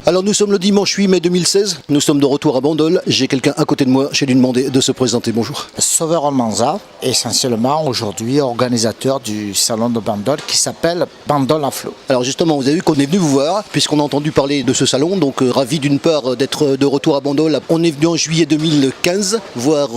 Alors nous sommes le dimanche 8 mai 2016, nous sommes de retour à Bandol. J'ai quelqu'un à côté de moi, j'ai lui demandé de se présenter. Bonjour. Sauveur Almanza, essentiellement aujourd'hui organisateur du salon de Bandol qui s'appelle Bandol à flot. Alors justement, vous avez vu qu'on est venu vous voir, puisqu'on a entendu parler de ce salon, donc ravi d'une part d'être de retour à Bandol. On est venu en juillet 2015 voir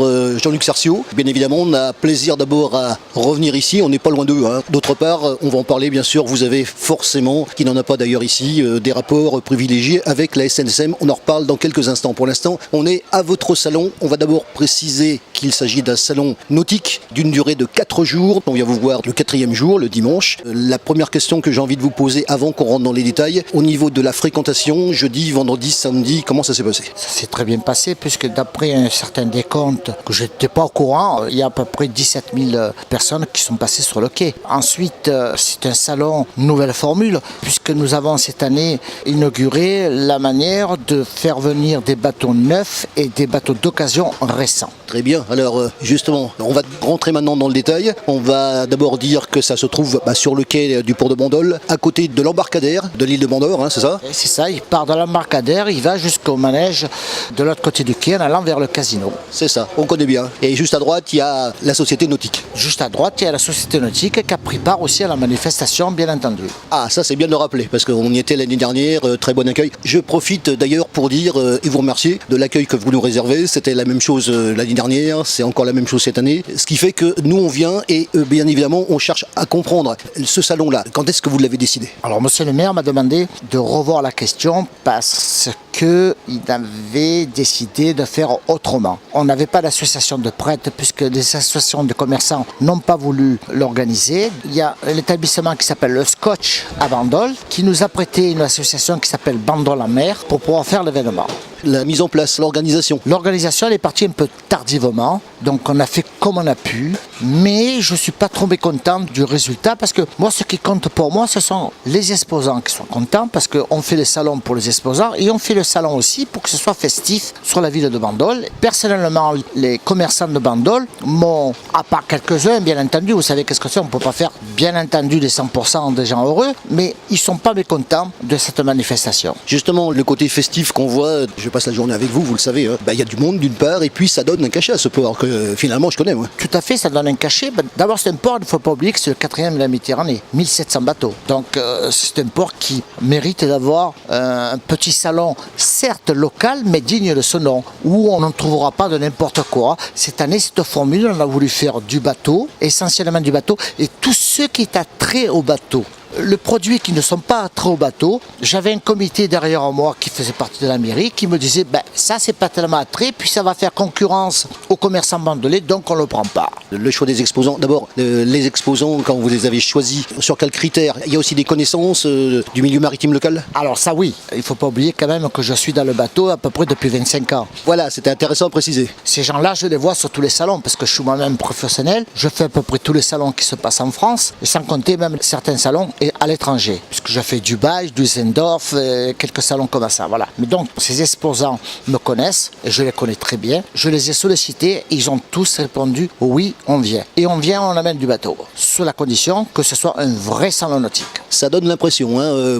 Jean-Luc Sarciot. Bien évidemment, on a plaisir d'abord à revenir ici, on n'est pas loin d'eux. D'autre part, on va en parler bien sûr, vous avez forcément, qui n'en a pas d'ailleurs ici, des rapports privilégiés avec la SNSM. On en reparle dans quelques instants. Pour l'instant, on est à votre salon. On va d'abord préciser qu'il s'agit d'un salon nautique d'une durée de 4 jours. On vient vous voir le 4e jour, le dimanche. La première question que j'ai envie de vous poser avant qu'on rentre dans les détails, au niveau de la fréquentation, jeudi, vendredi, samedi, comment ça s'est passé? Ça s'est très bien passé puisque d'après un certain décompte que je n'étais pas au courant, il y a à peu près 17 000 personnes qui sont passées sur le quai. Ensuite, c'est un salon nouvelle formule puisque nous avons cette année inauguré la manière de faire venir des bateaux neufs et des bateaux d'occasion récents. Très bien. Alors justement, on va rentrer maintenant dans le détail. On va d'abord dire que ça se trouve sur le quai du port de Bandol, à côté de l'embarcadère de l'île de Bandor, c'est ça? C'est ça, il part de l'embarcadère, il va jusqu'au manège de l'autre côté du quai en allant vers le casino. C'est ça, on connaît bien. Et juste à droite, il y a la société nautique. Juste à droite, il y a la société nautique qui a pris part aussi à la manifestation, bien entendu. Ah, ça c'est bien de le rappeler, parce qu'on y était l'année dernière, très bon accueil. Je profite d'ailleurs pour dire et vous remercier de l'accueil que vous nous réservez. C'était la même chose l'année dernière, c'est encore la même chose cette année. Ce qui fait que nous on vient et bien évidemment on cherche à comprendre ce salon-là. Quand est-ce que vous l'avez décidé? Alors monsieur le maire m'a demandé de revoir la question parce qu'il avait décidé de faire autrement. On n'avait pas d'association de prêtres puisque les associations de commerçants n'ont pas voulu l'organiser. Il y a l'établissement qui s'appelle le Scotch à Bandol qui nous a prêté une association qui s'appelle Bandol en mer pour pouvoir faire l'événement. La mise en place, l'organisation. L'organisation elle est partie un peu tardivement, donc on a fait comme on a pu, mais je ne suis pas trop mécontent du résultat parce que moi ce qui compte pour moi ce sont les exposants qui sont contents parce qu'on fait le salon pour les exposants et on fait le salon aussi pour que ce soit festif sur la ville de Bandol. Personnellement, les commerçants de Bandol m'ont, à part quelques-uns bien entendu, vous savez qu'est-ce que c'est, on ne peut pas faire bien entendu les 100% des gens heureux, mais ils ne sont pas mécontents de cette manifestation. Justement, le côté festif qu'on voit, je passe la journée avec vous, vous le savez, il y a du monde d'une part et puis ça donne un cachet à ce port que finalement je connais moi. Tout à fait, ça donne un cachet. D'abord c'est un port, il ne faut pas oublier que c'est le 4e de la Méditerranée, 1700 bateaux. Donc c'est un port qui mérite d'avoir un petit salon, certes local, mais digne de ce nom, où on n'en trouvera pas de n'importe quoi. Cette année, cette formule, on a voulu faire du bateau, essentiellement du bateau, et tout ce qui est attrait au bateau. Le produit qui ne sont pas attraits au bateau, j'avais un comité derrière moi qui faisait partie de la mairie qui me disait ça c'est pas tellement attrait, puis ça va faire concurrence aux commerçants bandolais, donc on ne le prend pas. Le choix des exposants, d'abord les exposants quand vous les avez choisis, sur quels critères? Il y a aussi des connaissances du milieu maritime local? Alors ça oui, il ne faut pas oublier quand même que je suis dans le bateau à peu près depuis 25 ans. Voilà, c'était intéressant à préciser. Ces gens-là, je les vois sur tous les salons parce que je suis moi-même professionnel, je fais à peu près tous les salons qui se passent en France, et sans compter même certains salons à l'étranger, puisque je fais Dubaï, Düsseldorf, quelques salons comme ça, voilà. Mais donc, ces exposants me connaissent, et je les connais très bien. Je les ai sollicités, ils ont tous répondu « oui, on vient ». Et on vient, on amène du bateau, sous la condition que ce soit un vrai salon nautique. Ça donne l'impression,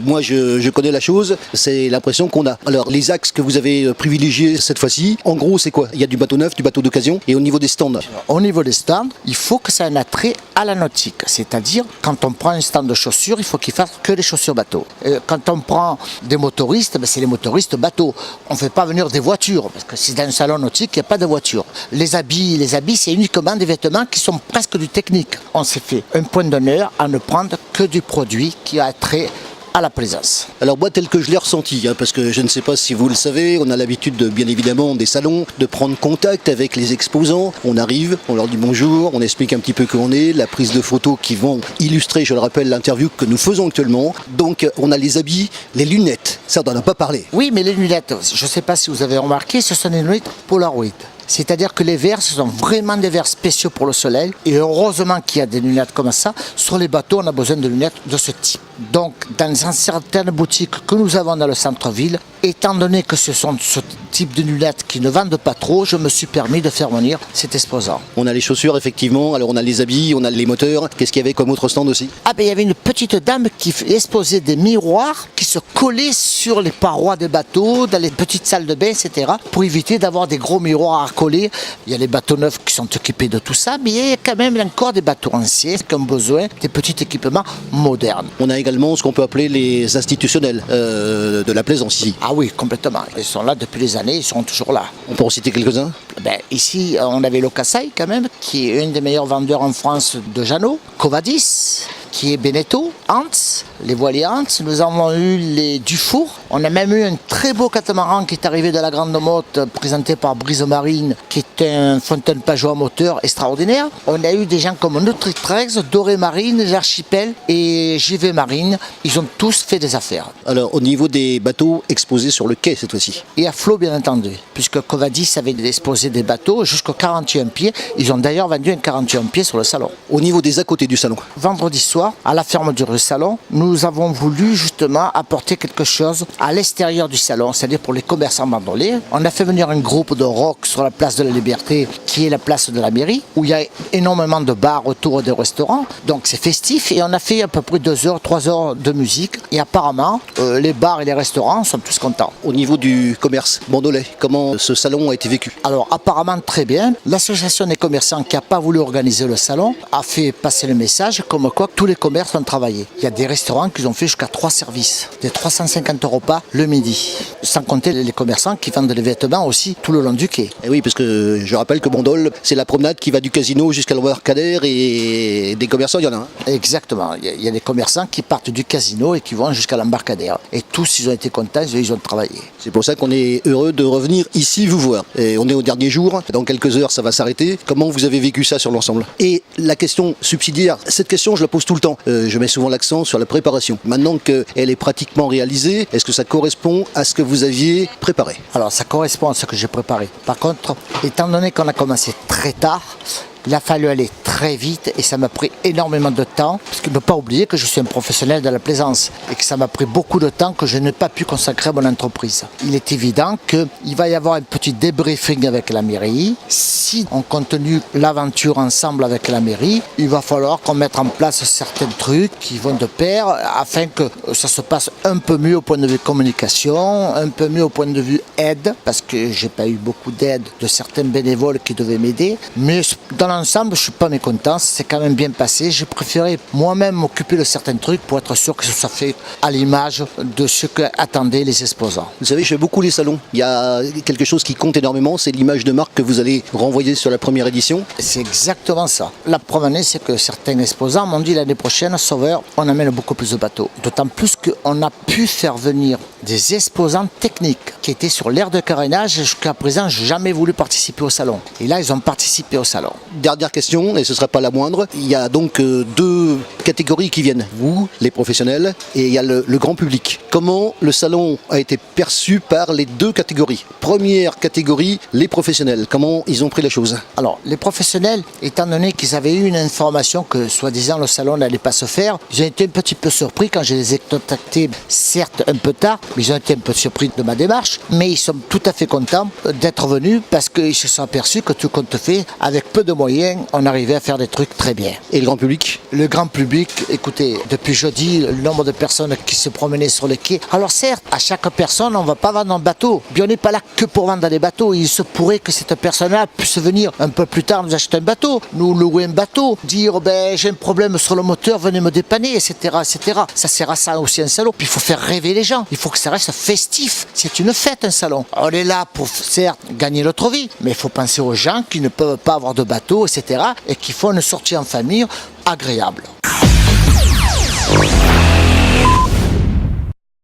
moi je connais la chose, c'est l'impression qu'on a. Alors, les axes que vous avez privilégiés cette fois-ci, en gros c'est quoi? Il y a du bateau neuf, du bateau d'occasion, et au niveau des stands? Au niveau des stands, il faut que ça ait un attrait à la nautique, c'est-à-dire quand on prend un stand de chaussures, il faut qu'il fasse que les chaussures bateau. Et quand on prend des motoristes, c'est les motoristes bateau. On ne fait pas venir des voitures, parce que si dans un salon nautique, il n'y a pas de voiture. Les habits, c'est uniquement des vêtements qui sont presque du technique. On s'est fait un point d'honneur à ne prendre que du produit qui a trait à la plaisance. Alors moi tel que je l'ai ressenti, parce que je ne sais pas si vous le savez, on a l'habitude de, bien évidemment des salons, de prendre contact avec les exposants. On arrive, on leur dit bonjour, on explique un petit peu qui on est, la prise de photos qui vont illustrer, je le rappelle, l'interview que nous faisons actuellement. Donc on a les habits, les lunettes, ça on n'en a pas parlé. Oui mais les lunettes, je ne sais pas si vous avez remarqué, ce sont des lunettes Polaroid. C'est-à-dire que les verres, ce sont vraiment des verres spéciaux pour le soleil. Et heureusement qu'il y a des lunettes comme ça. Sur les bateaux, on a besoin de lunettes de ce type. Donc, dans certaines boutiques que nous avons dans le centre-ville, étant donné que ce sont ce type de lunettes qui ne vendent pas trop, je me suis permis de faire venir cet exposant. On a les chaussures, effectivement. Alors, on a les habits, on a les moteurs. Qu'est-ce qu'il y avait comme autre stand aussi? Ah ben, il y avait une petite dame qui exposait des miroirs qui se collaient sur les parois des bateaux, dans les petites salles de bain, etc. pour éviter d'avoir des gros miroirs à coller. Il y a les bateaux neufs qui sont équipés de tout ça, mais il y a quand même encore des bateaux anciens qui ont besoin des petits équipements modernes. On a également ce qu'on peut appeler les institutionnels de la plaisance ici. Ah oui, complètement. Ils sont là depuis des années, ils seront toujours là. On peut en citer quelques-uns? Ben, ici, on avait Locasai quand même, qui est un des meilleurs vendeurs en France de Jeannot. Covadis, qui est Beneteau, Hans, les voiliers Hans. Nous avons eu les Dufour. On a même eu un très beau catamaran qui est arrivé de la Grande Motte, présenté par Brise Marine, qui est un Fontaine Pajot à moteur extraordinaire. On a eu des gens comme Nutritrex, Doré Marine, l'Archipel et JV Marine. Ils ont tous fait des affaires. Alors, au niveau des bateaux exposés sur le quai cette fois-ci? Et à flot, bien entendu, puisque Covadis avait exposé des bateaux jusqu'au 41 pieds. Ils ont d'ailleurs vendu un 41 pieds sur le salon. Au niveau des à côté du salon? Vendredi soir, à la fermeture du salon, nous avons voulu justement apporter quelque chose à l'extérieur du salon, c'est-à-dire pour les commerçants bandoliers. On a fait venir un groupe de rock sur la place de la Liberté, qui est la place de la mairie, où il y a énormément de bars autour des restaurants. Donc c'est festif et on a fait à peu près 2 heures, 3 heures de musique. Et apparemment, les bars et les restaurants sont tous contents. Au niveau du commerce bandolais, comment ce salon a été vécu? Alors apparemment très bien. L'association des commerçants qui n'a pas voulu organiser le salon a fait passer le message comme quoi tous les commerces ont travaillé. Il y a des restaurants qui ont fait jusqu'à 3 services, des 350 repas le midi. Sans compter les commerçants qui vendent des vêtements aussi tout le long du quai. Et oui, parce que je rappelle que Bandol, c'est la promenade qui va du casino jusqu'à l'embarcadère et des commerçants, il y en a un. Exactement. Il y a des commerçants qui partent du casino et qui vont jusqu'à l'embarcadère. Et tous, ils ont été contents, ils ont travaillé. C'est pour ça qu'on est heureux de revenir ici vous voir. Et on est au dernier jour, dans quelques heures ça va s'arrêter. Comment vous avez vécu ça sur l'ensemble? Et la question subsidiaire, cette question je la pose tout le temps. Je mets souvent l'accent sur la préparation. Maintenant qu'elle est pratiquement réalisée, est-ce que ça correspond à ce que vous aviez préparé? Alors ça correspond à ce que j'ai préparé. Par contre, étant donné qu'on a commencé très tard, il a fallu aller très vite et ça m'a pris énormément de temps, parce qu'il ne faut pas oublier que je suis un professionnel de la plaisance et que ça m'a pris beaucoup de temps que je n'ai pas pu consacrer à mon entreprise. Il est évident qu'il va y avoir un petit débriefing avec la mairie. Si on continue l'aventure ensemble avec la mairie, il va falloir qu'on mette en place certains trucs qui vont de pair afin que ça se passe un peu mieux au point de vue communication, un peu mieux au point de vue aide, parce que j'ai pas eu beaucoup d'aide de certains bénévoles qui devaient m'aider, mais dans l'ensemble, je suis pas mécontent, c'est quand même bien passé. J'ai préféré moi-même m'occuper de certains trucs pour être sûr que ça soit fait à l'image de ce qu'attendaient les exposants. Vous savez, je fais beaucoup les salons. Il y a quelque chose qui compte énormément, c'est l'image de marque que vous allez renvoyer sur la première édition. C'est exactement ça. La preuve en est, c'est que certains exposants m'ont dit l'année prochaine, Sauveur, on amène beaucoup plus de bateaux. D'autant plus qu'on a pu faire venir des exposants techniques qui étaient sur l'aire de carénage. Jusqu'à présent, je n'ai jamais voulu participer au salon. Et là, ils ont participé au salon. Dernière question, et ce ne sera pas la moindre. Il y a donc 2 catégories qui viennent. Vous, les professionnels, et il y a le grand public. Comment le salon a été perçu par les 2 catégories? Première catégorie, les professionnels. Comment ils ont pris la chose? Alors, les professionnels, étant donné qu'ils avaient eu une information que, soi-disant, le salon n'allait pas se faire, ils ont été un petit peu surpris quand je les ai contactés, certes un peu tard, mais ils ont été un peu surpris de ma démarche, mais ils sont tout à fait contents d'être venus parce qu'ils se sont aperçus que tout compte fait, avec peu de moyens, on arrivait à faire des trucs très bien. Et le grand public? Le grand public, écoutez, depuis jeudi, le nombre de personnes qui se promenaient sur le quai. Alors certes, à chaque personne, on ne va pas vendre un bateau. Puis on n'est pas là que pour vendre des bateaux. Il se pourrait que cette personne-là puisse venir un peu plus tard nous acheter un bateau, nous louer un bateau, dire j'ai un problème sur le moteur, venez me dépanner, etc., etc. Ça sert à ça aussi un salon. Puis il faut faire rêver les gens. Il faut que ça reste festif. C'est une fête un salon. On est là pour certes gagner notre vie, mais il faut penser aux gens qui ne peuvent pas avoir de bateau, etc. et qui font une sortie en famille agréable.